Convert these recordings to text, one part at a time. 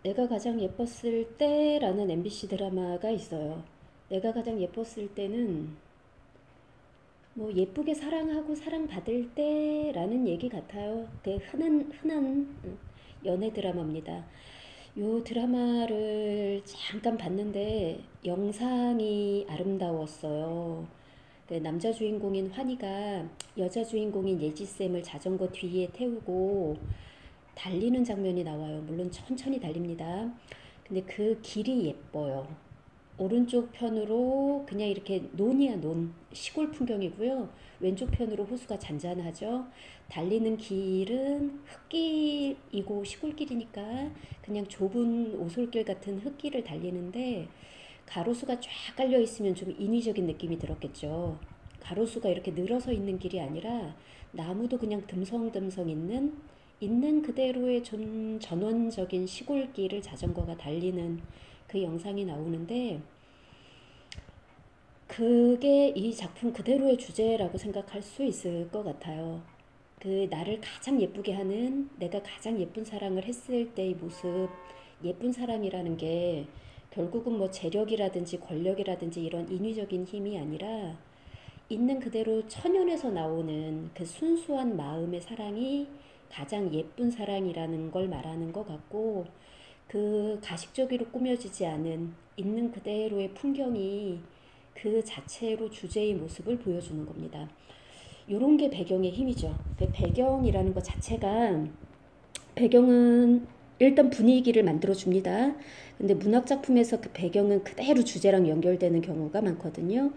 내가 가장 예뻤을 때라는 MBC 드라마가 있어요. 내가 가장 예뻤을 때는 뭐 예쁘게 사랑하고 사랑받을 때라는 얘기 같아요. 그 흔한 연애 드라마입니다. 요 드라마를 잠깐 봤는데 영상이 아름다웠어요. 그 남자 주인공인 환희가 여자 주인공인 예지쌤을 자전거 뒤에 태우고 달리는 장면이 나와요. 물론 천천히 달립니다. 근데 그 길이 예뻐요. 오른쪽 편으로 그냥 이렇게 논이야 논 시골 풍경이고요. 왼쪽 편으로 호수가 잔잔하죠. 달리는 길은 흙길이고 시골길이니까 그냥 좁은 오솔길 같은 흙길을 달리는데 가로수가 쫙 깔려 있으면 좀 인위적인 느낌이 들었겠죠. 가로수가 이렇게 늘어서 있는 길이 아니라 나무도 그냥 듬성듬성 있는 그대로의 전원적인 시골길을 자전거가 달리는 그 영상이 나오는데 그게 이 작품 그대로의 주제라고 생각할 수 있을 것 같아요. 그 나를 가장 예쁘게 하는 내가 가장 예쁜 사랑을 했을 때의 모습, 예쁜 사랑이라는 게 결국은 뭐 재력이라든지 권력이라든지 이런 인위적인 힘이 아니라 있는 그대로 천연에서 나오는 그 순수한 마음의 사랑이 가장 예쁜 사랑이라는 걸 말하는 것 같고 그 가식적으로 꾸며지지 않은 있는 그대로의 풍경이 그 자체로 주제의 모습을 보여주는 겁니다. 요런 게 배경의 힘이죠. 그 배경이라는 것 자체가 배경은 일단 분위기를 만들어 줍니다. 근데 문학 작품에서 그 배경은 그대로 주제랑 연결되는 경우가 많거든요.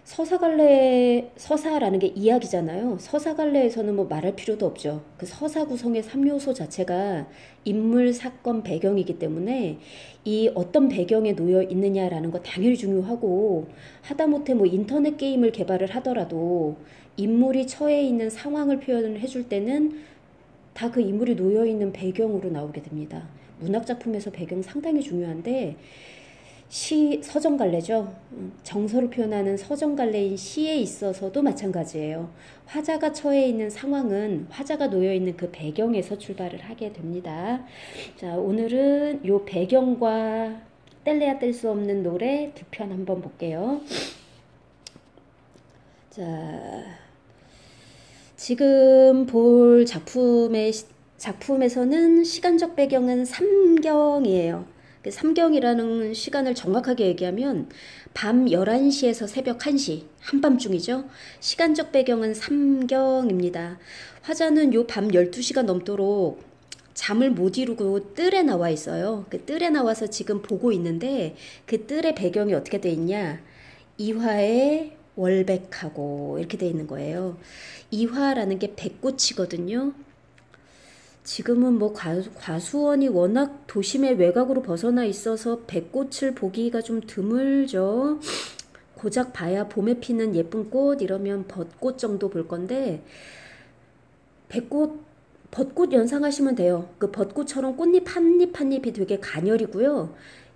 서사라는 게 이야기잖아요. 서사갈래에서는 뭐 말할 필요도 없죠. 그 서사 구성의 3요소 자체가 인물, 사건, 배경이기 때문에 이 어떤 배경에 놓여 있느냐라는 거 당연히 중요하고 하다못해 뭐 인터넷 게임을 개발을 하더라도 인물이 처해 있는 상황을 표현을 해줄 때는 다 그 인물이 놓여 있는 배경으로 나오게 됩니다. 문학 작품에서 배경 상당히 중요한데 서정갈래죠. 정서를 표현하는 서정갈래인 시에 있어서도 마찬가지예요. 화자가 처해 있는 상황은 화자가 놓여 있는 그 배경에서 출발을 하게 됩니다. 자, 오늘은 요 배경과 뗄래야 뗄 수 없는 노래 두 편 한번 볼게요. 자, 지금 볼 작품에서는 시간적 배경은 삼경이에요. 삼경이라는 시간을 정확하게 얘기하면 밤 11시에서 새벽 1시, 한밤중이죠. 시간적 배경은 삼경입니다. 화자는 요 밤 12시가 넘도록 잠을 못 이루고 뜰에 나와 있어요. 그 뜰에 나와서 지금 보고 있는데 그 뜰의 배경이 어떻게 돼 있냐? 이화에 월백하고 이렇게 돼 있는 거예요. 이화라는 게 백꽃이거든요. 지금은 뭐 과수원이 워낙 도심의 외곽으로 벗어나 있어서 백꽃을 보기가 좀 드물죠. 고작 봐야 봄에 피는 예쁜 꽃 이러면 벚꽃 정도 볼 건데 벚꽃 연상하시면 돼요. 그 벚꽃처럼 꽃잎 한 잎 한 잎이 되게 가녀리고요.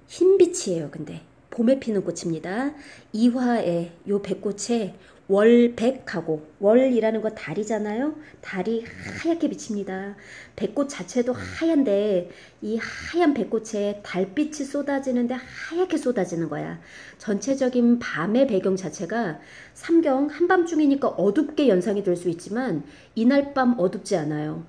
흰빛이에요. 근데 봄에 피는 꽃입니다. 이화에 요 백꽃에 월백하고 월이라는 거 달이잖아요. 달이 하얗게 비칩니다. 백꽃 자체도 하얀데 이 하얀 백꽃에 달빛이 쏟아지는데 하얗게 쏟아지는 거야. 전체적인 밤의 배경 자체가 삼경 한밤중이니까 어둡게 연상이 될 수 있지만 이날 밤 어둡지 않아요.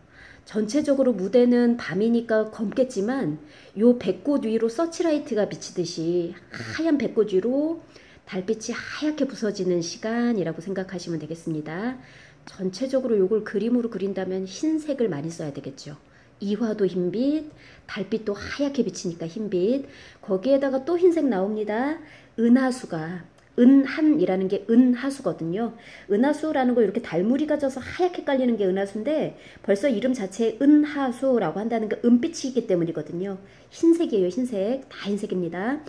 전체적으로 무대는 밤이니까 검겠지만 요 백꽃 위로 서치라이트가 비치듯이 하얀 백꽃 위로 달빛이 하얗게 부서지는 시간이라고 생각하시면 되겠습니다. 전체적으로 요걸 그림으로 그린다면 흰색을 많이 써야 되겠죠. 이화도 흰빛, 달빛도 하얗게 비치니까 흰빛, 거기에다가 또 흰색 나옵니다. 은하수가 은한이라는 게 은하수거든요. 은하수라는 거 이렇게 달무리가 져서 하얗게 깔리는 게 은하수인데 벌써 이름 자체에 은하수라고 한다는 게 은빛이기 때문이거든요. 흰색이에요. 흰색. 다 흰색입니다.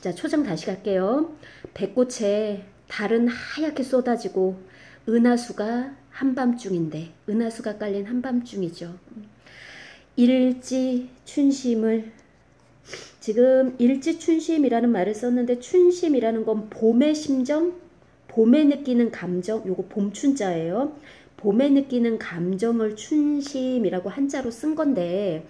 자, 초장 다시 갈게요. 백꽃에 달은 하얗게 쏟아지고 은하수가 한밤중인데 은하수가 깔린 한밤중이죠. 일지춘심을 지금 일지춘심이라는 말을 썼는데 춘심이라는 건 봄의 심정, 봄에 느끼는 감정, 요거 봄춘자예요. 봄에 느끼는 감정을 춘심이라고 한자로 쓴 건데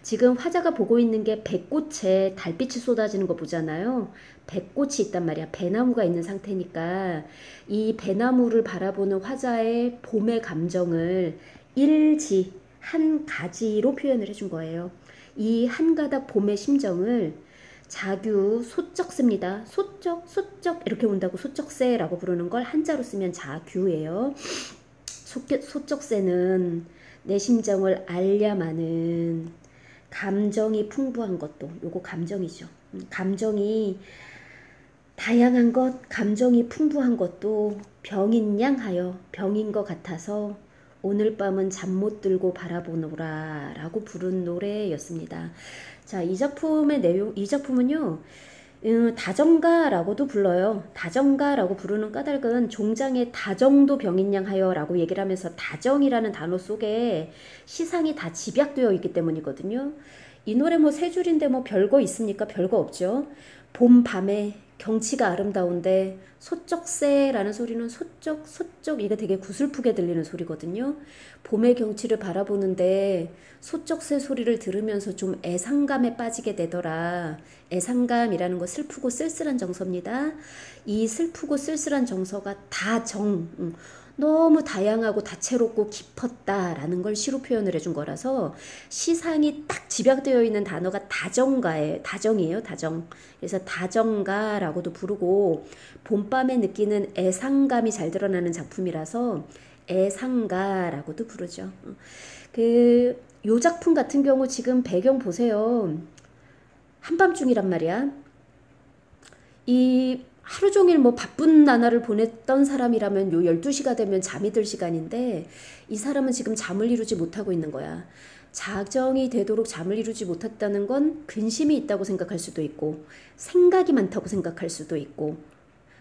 지금 화자가 보고 있는 게 백꽃에 달빛이 쏟아지는 거 보잖아요. 백꽃이 있단 말이야. 배나무가 있는 상태니까 이 배나무를 바라보는 화자의 봄의 감정을 일지, 한 가지로 표현을 해준 거예요. 이 한 가닥 봄의 심정을 자규 소쩍새입니다. 소쩍 이렇게 온다고 소쩍새라고 부르는 걸 한자로 쓰면 자규예요. 소쩍새는 내 심정을 알야마는 감정이 풍부한 것도 요거 감정이죠. 감정이 다양한 것, 감정이 풍부한 것도 병인양하여 병인 것 같아서 오늘 밤은 잠 못 들고 바라보노라 라고 부른 노래였습니다. 자, 이 작품의 내용, 이 작품은요, 다정가라고도 불러요. 다정가라고 부르는 까닭은 종장에 다정도 병인양하여 라고 얘기를 하면서 다정이라는 단어 속에 시상이 다 집약되어 있기 때문이거든요. 이 노래 뭐 세 줄인데 뭐 별거 있습니까? 별거 없죠. 봄 밤에 경치가 아름다운데 소쩍새라는 소리는 소쩍 이게 되게 구슬프게 들리는 소리거든요. 봄의 경치를 바라보는데 소쩍새 소리를 들으면서 좀 애상감에 빠지게 되더라. 애상감이라는 거 슬프고 쓸쓸한 정서입니다. 이 슬프고 쓸쓸한 정서가 너무 다양하고 다채롭고 깊었다라는 걸 시로 표현을 해준 거라서 시상이 딱 집약되어 있는 단어가 다정이에요. 다정. 그래서 다정가라고도 부르고 봄밤에 느끼는 애상감이 잘 드러나는 작품이라서 애상가라고도 부르죠. 요 작품 같은 경우 지금 배경 보세요. 한밤중이란 말이야. 이 하루 종일 뭐 바쁜 나날을 보냈던 사람이라면 요 12시가 되면 잠이 들 시간인데 이 사람은 지금 잠을 이루지 못하고 있는 거야. 자정이 되도록 잠을 이루지 못했다는 건 근심이 있다고 생각할 수도 있고 생각이 많다고 생각할 수도 있고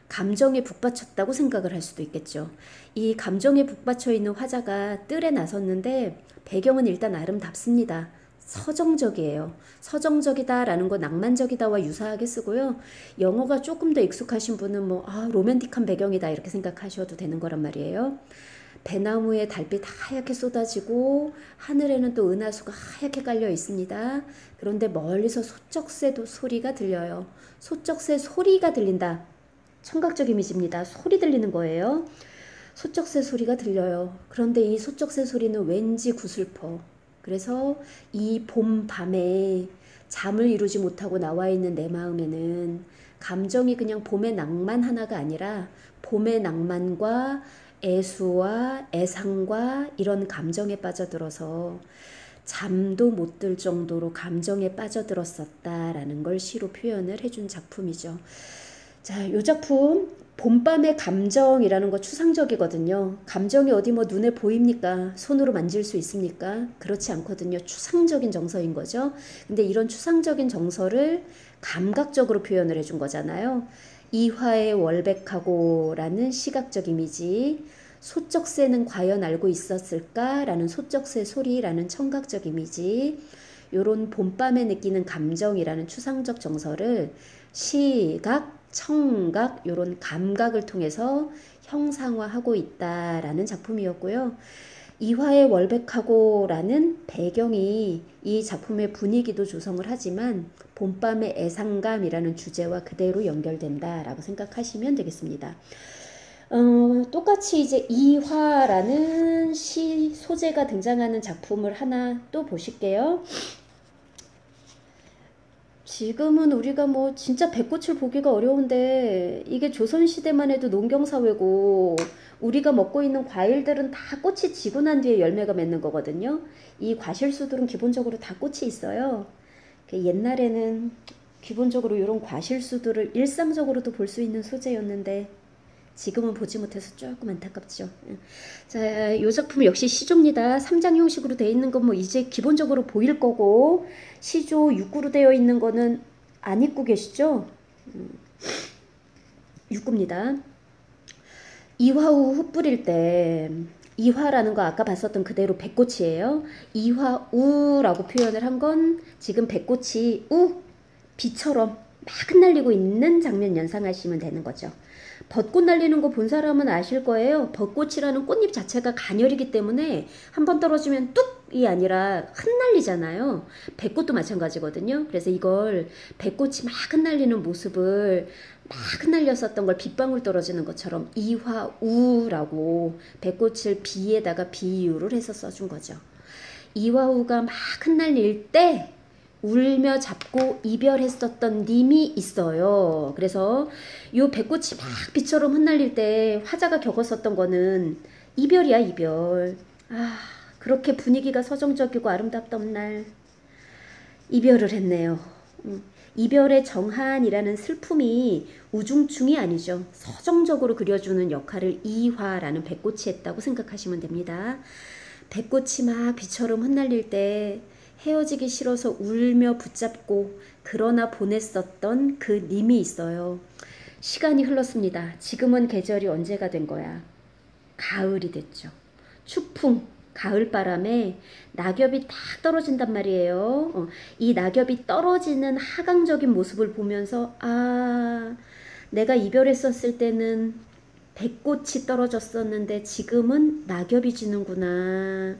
감정에 북받쳤다고 생각을 할 수도 있겠죠. 이 감정에 북받쳐 있는 화자가 뜰에 나섰는데 배경은 일단 아름답습니다. 서정적이에요. 서정적이다라는 거 낭만적이다와 유사하게 쓰고요. 영어가 조금 더 익숙하신 분은 로맨틱한 배경이다 이렇게 생각하셔도 되는 거란 말이에요. 배나무에 달빛 하얗게 쏟아지고 하늘에는 또 은하수가 하얗게 깔려 있습니다. 그런데 멀리서 소쩍새도 소리가 들려요. 소쩍새 소리가 들린다. 청각적 이미지입니다. 소리 들리는 거예요. 소쩍새 소리가 들려요. 그런데 이 소쩍새 소리는 왠지 구슬퍼. 그래서 이 봄 밤에 잠을 이루지 못하고 나와 있는 내 마음에는 감정이 그냥 봄의 낭만 하나가 아니라 봄의 낭만과 애수와 애상과 이런 감정에 빠져들어서 잠도 못 들 정도로 감정에 빠져들었었다라는 걸 시로 표현을 해준 작품이죠. 자, 이 작품 봄밤의 감정이라는 거 추상적이거든요. 감정이 어디 눈에 보입니까? 손으로 만질 수 있습니까? 그렇지 않거든요. 추상적인 정서인 거죠. 근데 이런 추상적인 정서를 감각적으로 표현을 해준 거잖아요. 이화의 월백하고 라는 시각적 이미지, 소쩍새는 과연 알고 있었을까? 라는 소쩍새 소리라는 청각적 이미지, 요런 봄밤에 느끼는 감정이라는 추상적 정서를 시각, 청각, 요런 감각을 통해서 형상화하고 있다라는 작품이었고요. 이화의 월백하고라는 배경이 이 작품의 분위기도 조성을 하지만 봄밤의 애상감이라는 주제와 그대로 연결된다라고 생각하시면 되겠습니다. 똑같이 이제 이화라는 시 소재가 등장하는 작품을 하나 또 보실게요. 지금은 우리가 진짜 백꽃을 보기가 어려운데 이게 조선시대만 해도 농경사회고 우리가 먹고 있는 과일들은 다 꽃이 지고 난 뒤에 열매가 맺는 거거든요. 이 과실수들은 기본적으로 다 꽃이 있어요. 옛날에는 기본적으로 이런 과실수들을 일상적으로도 볼 수 있는 소재였는데 지금은 보지 못해서 조금 안타깝죠. 자, 이 작품 역시 시조입니다. 3장 형식으로 되어 있는 건 이제 기본적으로 보일 거고 시조 6구로 되어 있는 거는 안 읽고 계시죠? 6구입니다. 이화우 흩뿌릴 때 이화라는 거 아까 봤었던 그대로 백꽃이에요. 이화우라고 표현을 한 건 지금 백꽃이 비처럼 막 흩날리고 있는 장면 연상하시면 되는 거죠. 벚꽃 날리는 거 본 사람은 아실 거예요. 벚꽃이라는 꽃잎 자체가 가녀리기 때문에 한번 떨어지면 뚝 아니라 흩날리잖아요. 배꽃도 마찬가지거든요. 그래서 이걸 배꽃이 막 흩날리는 모습을 막 흩날렸었던 걸 빗방울 떨어지는 것처럼 이화우라고 배꽃을 비에다가 비유를 해서 써준 거죠. 이화우가 막 흩날릴 때 울며 잡고 이별했었던 님이 있어요. 그래서 요 배꽃이 막 비처럼 흩날릴 때 화자가 겪었었던 거는 이별이야, 이별. 그렇게 분위기가 서정적이고 아름답던 날 이별을 했네요. 이별의 정한이라는 슬픔이 우중충이 아니죠. 서정적으로 그려주는 역할을 이화라는 배꽃이 했다고 생각하시면 됩니다. 배꽃이 막 비처럼 흩날릴 때 헤어지기 싫어서 울며 붙잡고 그러나 보냈었던 그 님이 있어요. 시간이 흘렀습니다. 지금은 계절이 언제가 된 거야? 가을이 됐죠. 추풍, 가을바람에 낙엽이 딱 떨어진단 말이에요. 이 낙엽이 떨어지는 하강적인 모습을 보면서 내가 이별했었을 때는 배꽃이 떨어졌었는데 지금은 낙엽이 지는구나.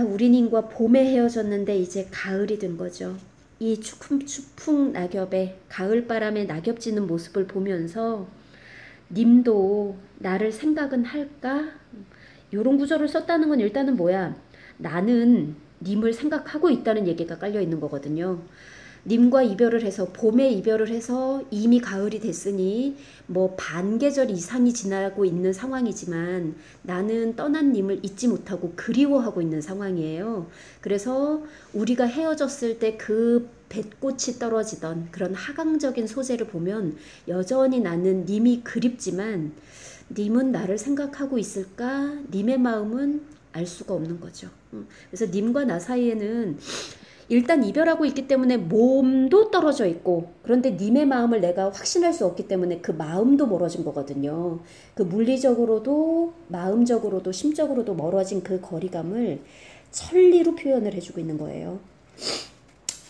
우리 님과 봄에 헤어졌는데 이제 가을이 된 거죠. 이 추풍 낙엽에 가을바람에 낙엽 지는 모습을 보면서 님도 나를 생각은 할까? 요런 구절을 썼다는 건 일단은 뭐야? 나는 님을 생각하고 있다는 얘기가 깔려 있는 거거든요. 님과 이별을 해서 봄에 이별을 해서 이미 가을이 됐으니 뭐 반계절 이상이 지나고 있는 상황이지만 나는 떠난 님을 잊지 못하고 그리워하고 있는 상황이에요. 그래서 우리가 헤어졌을 때 그 뱃꽃이 떨어지던 그런 하강적인 소재를 보면 여전히 나는 님이 그립지만 님은 나를 생각하고 있을까? 님의 마음은 알 수가 없는 거죠. 그래서 님과 나 사이에는 일단 이별하고 있기 때문에 몸도 떨어져 있고 그런데 님의 마음을 내가 확신할 수 없기 때문에 그 마음도 멀어진 거거든요. 그 물리적으로도 마음적으로도 심적으로도 멀어진 그 거리감을 천리로 표현을 해주고 있는 거예요.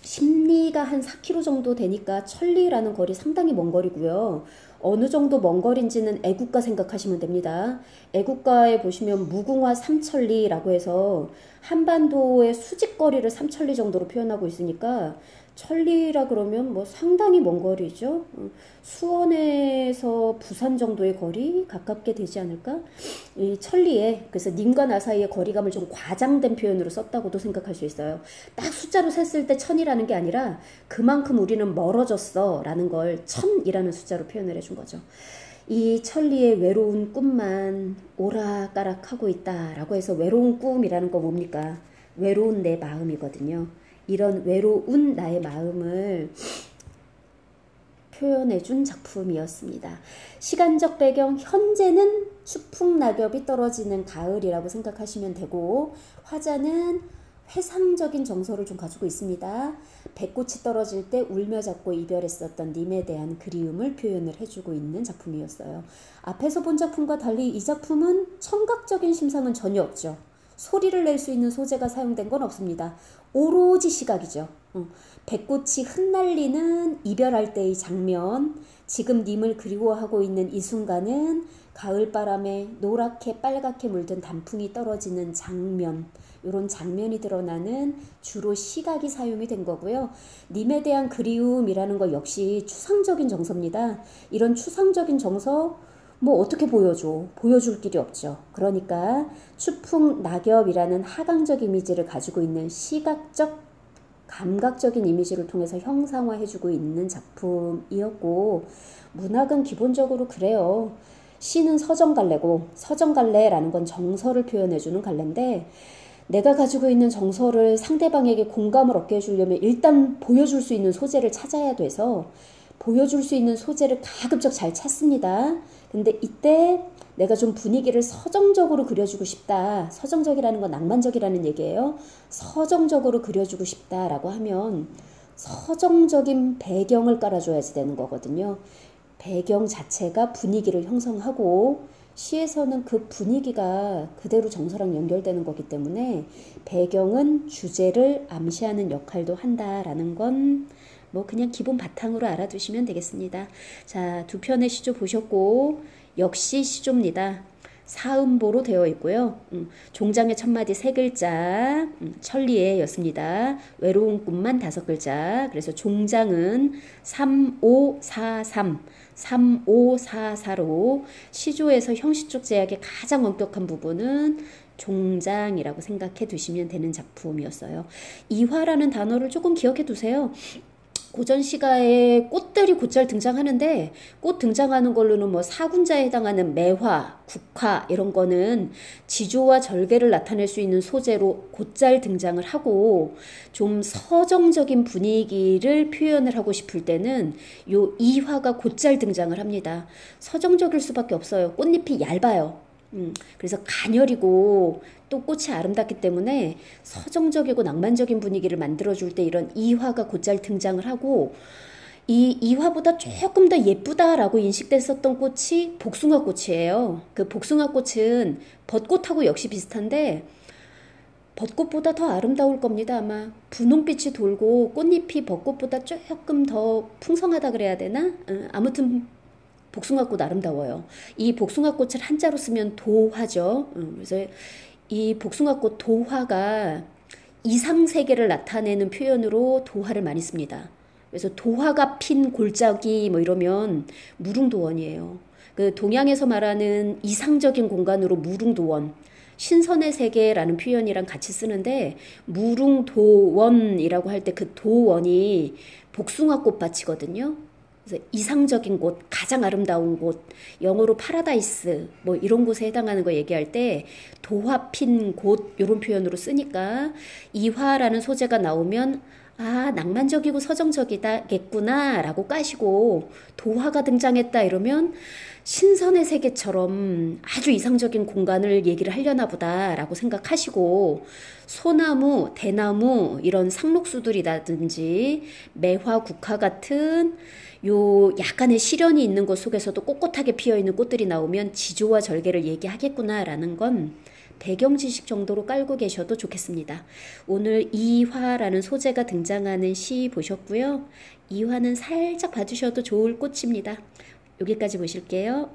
심리가 한 4km 정도 되니까 천리라는 거리 상당히 먼 거리고요. 어느 정도 먼 거리인지는 애국가 생각하시면 됩니다. 애국가에 보시면 무궁화 삼천리라고 해서 한반도의 수직거리를 삼천리 정도로 표현하고 있으니까 천리라 그러면 뭐 상당히 먼 거리죠. 수원에서 부산 정도의 거리 가깝게 되지 않을까? 이 천리에 그래서 님과 나 사이의 거리감을 좀 과장된 표현으로 썼다고도 생각할 수 있어요. 딱 숫자로 셌을 때 천이라는 게 아니라 그만큼 우리는 멀어졌어 라는 걸 천이라는 숫자로 표현을 해준 거죠. 이 천리의 외로운 꿈만 오락가락하고 있다라고 해서 외로운 꿈이라는 거 뭡니까? 외로운 내 마음이거든요. 이런 외로운 나의 마음을 표현해준 작품이었습니다. 시간적 배경 현재는 추풍 낙엽이 떨어지는 가을이라고 생각하시면 되고 화자는 회상적인 정서를 좀 가지고 있습니다. 배꽃이 떨어질 때 울며 잡고 이별했었던 님에 대한 그리움을 표현을 해주고 있는 작품이었어요. 앞에서 본 작품과 달리 이 작품은 청각적인 심상은 전혀 없죠. 소리를 낼 수 있는 소재가 사용된 건 없습니다. 오로지 시각이죠. 배꽃이 흩날리는 이별할 때의 장면, 지금 님을 그리워하고 있는 이 순간은 가을바람에 노랗게 빨갛게 물든 단풍이 떨어지는 장면, 이런 장면이 드러나는 주로 시각이 사용이 된 거고요. 님에 대한 그리움이라는 거 역시 추상적인 정서입니다. 이런 추상적인 정서 뭐 어떻게 보여줘? 보여줄 길이 없죠. 그러니까 추풍 낙엽이라는 하강적 이미지를 가지고 있는 시각적 감각적인 이미지를 통해서 형상화해주고 있는 작품이었고 문학은 기본적으로 그래요. 시는 서정갈래고 서정갈래라는 건 정서를 표현해주는 갈래인데 내가 가지고 있는 정서를 상대방에게 공감을 얻게 해주려면 일단 보여줄 수 있는 소재를 찾아야 돼서 보여줄 수 있는 소재를 가급적 잘 찾습니다. 근데 이때 내가 좀 분위기를 서정적으로 그려주고 싶다. 서정적이라는 건 낭만적이라는 얘기예요. 서정적으로 그려주고 싶다라고 하면 서정적인 배경을 깔아줘야지 되는 거거든요. 배경 자체가 분위기를 형성하고 시에서는 그 분위기가 그대로 정서랑 연결되는 거기 때문에 배경은 주제를 암시하는 역할도 한다라는 건 뭐 그냥 기본 바탕으로 알아두시면 되겠습니다. 자, 두 편의 시조 보셨고 역시 시조입니다. 사음보로 되어 있고요. 종장의 첫 마디 세 글자, 천리에였습니다. 외로운 꿈만 다섯 글자. 그래서 종장은 3543, 3544로 시조에서 형식적 제약의 가장 엄격한 부분은 종장이라고 생각해 두시면 되는 작품이었어요. 이화라는 단어를 조금 기억해 두세요. 고전 시가에 꽃들이 곧잘 등장하는데 꽃 등장하는 걸로는 뭐 사군자에 해당하는 매화, 국화 이런 거는 지조와 절개를 나타낼 수 있는 소재로 곧잘 등장을 하고 좀 서정적인 분위기를 표현을 하고 싶을 때는 요 이화가 곧잘 등장을 합니다. 서정적일 수밖에 없어요. 꽃잎이 얇아요. 그래서 가녀리고 또 꽃이 아름답기 때문에 서정적이고 낭만적인 분위기를 만들어줄 때 이런 이화가 곧잘 등장을 하고 이 이화보다 조금 더 예쁘다라고 인식됐었던 꽃이 복숭아꽃이에요. 그 복숭아꽃은 벚꽃하고 역시 비슷한데 벚꽃보다 더 아름다울 겁니다. 아마 분홍빛이 돌고 꽃잎이 벚꽃보다 조금 더 풍성하다 그래야 되나? 아무튼 복숭아꽃 아름다워요. 이 복숭아꽃을 한자로 쓰면 도화죠. 그래서 이 복숭아꽃 도화가 이상세계를 나타내는 표현으로 도화를 많이 씁니다. 그래서 도화가 핀 골짜기 뭐 이러면 무릉도원이에요. 그 동양에서 말하는 이상적인 공간으로 무릉도원, 신선의 세계라는 표현이랑 같이 쓰는데 무릉도원이라고 할 때 그 도원이 복숭아꽃밭이거든요. 그래서 이상적인 곳, 가장 아름다운 곳, 영어로 파라다이스 뭐 이런 곳에 해당하는 거 얘기할 때 도화 핀 곳 이런 표현으로 쓰니까 이화라는 소재가 나오면 아 낭만적이고 서정적이다겠구나 라고 까시고 도화가 등장했다 이러면 신선의 세계처럼 아주 이상적인 공간을 얘기를 하려나 보다 라고 생각하시고 소나무, 대나무 이런 상록수들이라든지 매화, 국화 같은 요 약간의 시련이 있는 곳 속에서도 꼿꼿하게 피어있는 꽃들이 나오면 지조와 절개를 얘기하겠구나라는 건 배경 지식 정도로 깔고 계셔도 좋겠습니다. 오늘 이화라는 소재가 등장하는 시 보셨고요. 이화는 살짝 봐주셔도 좋을 꽃입니다. 여기까지 보실게요.